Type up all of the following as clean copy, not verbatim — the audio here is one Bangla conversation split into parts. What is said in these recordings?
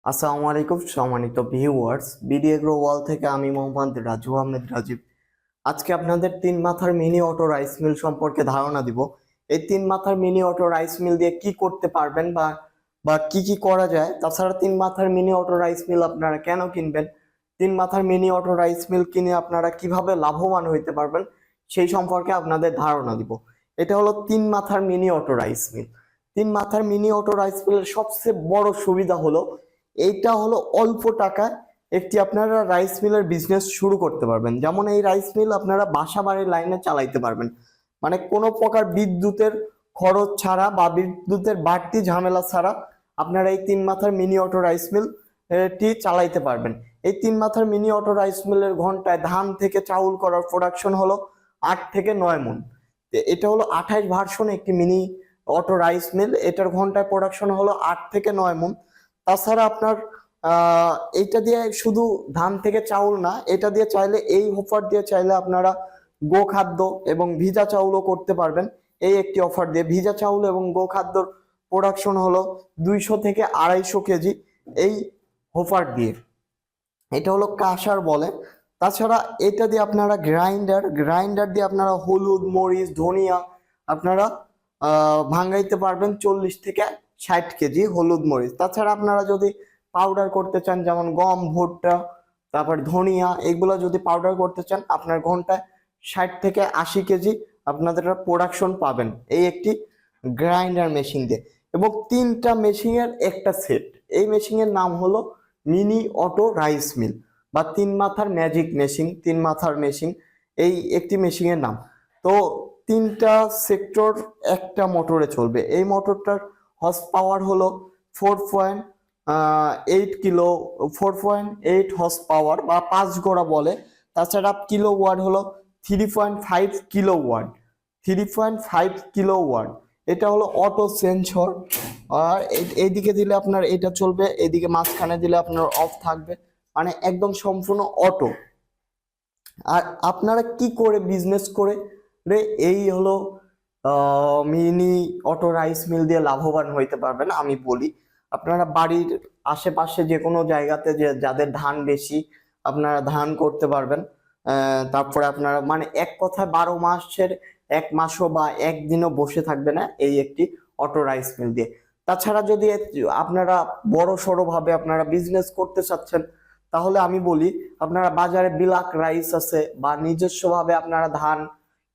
আসসালামু আলাইকুম সম্মানিত ভিউয়ার্স, বিডি এগ্রো ওয়াল থেকে আমি মোহাম্মদ রাজু আহমেদ রাজীব। আজকে আপনাদের তিন মাথার মিনি অটো রাইস মিল সম্পর্কে ধারণা দিব। এই তিন মাথার মিনি অটো রাইস মিল দিয়ে কি করতে পারবেন বা বা কি কি করা যায়। তাছাড়া তিন মাথার মিনি অটো রাইস মিল আপনারা কেন কিনবেন, তিন মাথার মিনি অটো রাইস মিল কিনে আপনারা কিভাবে লাভবান হইতে পারবেন, সেই সম্পর্কে আপনাদের ধারণা দিব। এটা হলো তিন মাথার মিনি অটো রাইস মিল। তিন মাথার মিনি অটো রাইস মিলের সবচেয়ে বড় সুবিধা হলো এইটা হলো অল্প টাকায় একটি আপনারা রাইস মিলের বিজনেস শুরু করতে পারবেন। যেমন এই রাইস মিল আপনারা বাসা বাড়ির লাইনে চালাইতে পারবেন, মানে কোনো প্রকার বিদ্যুতের খরচ ছাড়া বা বিদ্যুতের বাড়তি ঝামেলা ছাড়া আপনারা এই তিন মাথার মিনি অটো রাইস মিল টি চালাইতে পারবেন। এই তিন মাথার মিনি অটো রাইস মিলের ঘন্টায় ধান থেকে চাউল করার প্রোডাকশন হলো 8 থেকে 9 মণ। এটা হলো 28 ভার্সন একটি মিনি অটো রাইস মিল। এটার ঘন্টায় প্রোডাকশন হলো 8 থেকে 9 মণ। তাছাড়া আপনার এইটা দিয়ে শুধু ধান থেকে চাউল না, এটা দিয়ে চাইলে এই অফার দিয়ে চাইলে আপনারা গোখাদ্য এবং ভিজা চাউলও করতে পারবেন। এই একটি অফার দিয়ে ভিজা চাউল এবং গোখাদ্যর প্রোডাকশন হলো 200 থেকে 250 কেজি এই অফার দিয়ে। এটা হলো কাঁসার বলে। তাছাড়া এটা দিয়ে আপনারা গ্রাইন্ডার দিয়ে আপনারা হলুদ মরিচ ধনিয়া আপনারা ভাঙাইতে পারবেন 40 থেকে 60 কেজি হলুদ মরিচ। তাছাড়া আপনারা যদি পাউডার করতে চান, যেমন গম ভুট্টা তারপর ধনিয়া, এগুলো যদি পাউডার করতে চান আপনার ঘন্টায় 60 থেকে 80 কেজি আপনাদের প্রোডাকশন পাবেন এই একটি গ্রাইন্ডার মেশিন দিয়ে। এবং তিনটা মেশিনের একটা সেট। এই মেশিনের নাম হলো মিনি অটো রাইস মিল বা তিন মাথার ম্যাজিক মেশিন, তিন মাথার মেশিন এই একটি মেশিনের নাম। তো তিনটা সেক্টর একটা মোটরে চলবে। এই মোটরটার হর্স পাওয়ার হলো 4.8 কিলো 4.8 হর্স পাওয়ার বা 5 গোড়া বলে। তাছাড়া কিলো ওয়াট হলো 3.5 কিলো ওয়াট 3.5 কিলো ওয়াট। এটা হলো অটো সেন্সর। আর এইদিকে দিলে আপনার এটা চলবে, এদিকে মাঝখানে দিলে আপনার অফ থাকবে, মানে একদম সম্পূর্ণ অটো। আর আপনারা কি করে বিজনেস করে এই হলো মিনি অটো রাইস মিল দিয়ে লাভবান হইতে পারবেন আমি বলি। আপনারা বাড়ির আশেপাশে যে কোনো জায়গাতে যে যাদের ধান বেশি আপনারা ধান করতে পারবেন। তারপরে আপনারা মানে এক কথায় 12 মাসের 1 মাসও বা একদিনও বসে থাকবে না এই একটি অটো রাইস মিল দিয়ে। তাছাড়া যদি আপনারা বড় সড়ো ভাবে আপনারা বিজনেস করতে চাচ্ছেন, তাহলে আমি বলি আপনারা বাজারে বিলাক রাইস আছে বা নিজস্ব ভাবে আপনারা ধান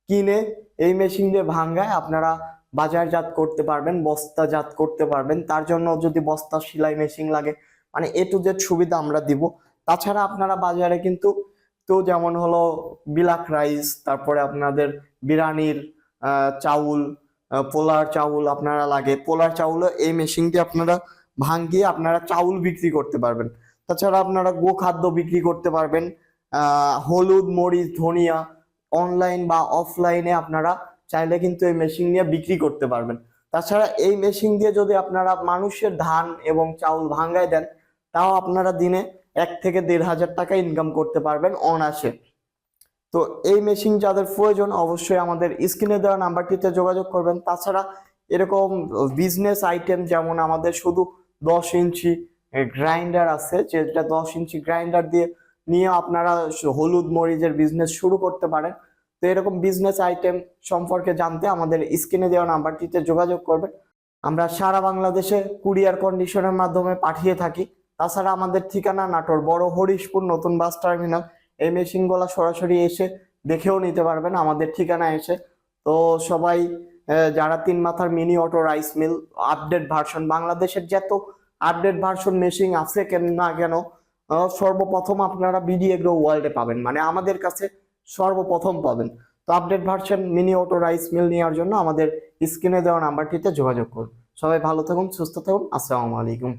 কিনে এই মেশিন দিয়ে ভাঙ্গায় আপনারা বাজারজাত করতে পারবেন, বস্তাজাত করতে পারবেন। তার জন্য যদি বস্তা সেলাই মেশিন লাগে, মানে এ টু জেড সুবিধা আমরা দিব। তাছাড়া আপনারা বাজারে কিন্তু তো যেমন হলো বিলাক রাইস, তারপরে আপনাদের বিরিয়ানির চাউল, পোলার চাউল আপনারা লাগে, পোলার চাউলও এই মেশিন দিয়ে আপনারা ভাঙ্গিয়ে আপনারা চাউল বিক্রি করতে পারবেন। তাছাড়া আপনারা গোখাদ্য বিক্রি করতে পারবেন, হলুদ মরিচ ধনিয়া অনলাইন বা অফলাইনে আপনারা চাইলে কিন্তু এই মেশিন নিয়ে বিক্রি করতে পারবেন। তাছাড়া এই মেশিন দিয়ে যদি আপনারা মানুষের ধান এবং চাউল ভাঙ্গায় দেন, তাও আপনারা দিনে 1 থেকে 1.5 হাজার টাকা ইনকাম করতে পারবেন অনায়াসে। তো এই মেশিন যাদের প্রয়োজন অবশ্যই আমাদের স্ক্রিনে দেওয়া নাম্বারটিতে যোগাযোগ করবেন। তাছাড়া এরকম বিজনেস আইটেম যেমন আমাদের শুধু 10 ইঞ্চি গ্রাইন্ডার আছে, যেটা 10 ইঞ্চি গ্রাইন্ডার দিয়ে নিয়ে আপনারা হলুদ মরিচের বিজনেস শুরু করতে পারেন। তো এরকম বিজনেস আইটেম সম্পর্কে জানতে আমাদের স্ক্রিনে দেওয়া নাম্বারটিতে যোগাযোগ করবেন। আমরা সারা বাংলাদেশে কুরিয়ার কন্ডিশনের মাধ্যমে পাঠিয়ে থাকি। তাছাড়া আমাদের ঠিকানা নাটোর বড় হরিশপুর নতুন বাস টার্মিনাল। এই মেশিনগুলো সরাসরি এসে দেখেও নিতে পারবেন আমাদের ঠিকানা এসে। তো সবাই যারা তিন মাথার mini auto rice mill update version, বাংলাদেশের যত আপডেট ভার্সন মেশিন আছে কেন না কেন সর্বপ্রথম আপনারা বিডি এগ্রো ওয়ার্ল্ডে পাবেন, মানে আমাদের কাছে সর্বপ্রথম পাবেন। তো update version mini auto rice mill নেওয়ার জন্য আমাদের স্ক্রিনে দেওয়া নাম্বারটিতে যোগাযোগ করুন। সবাই ভালো থাকুন, সুস্থ থাকুন। আসসালামু আলাইকুম।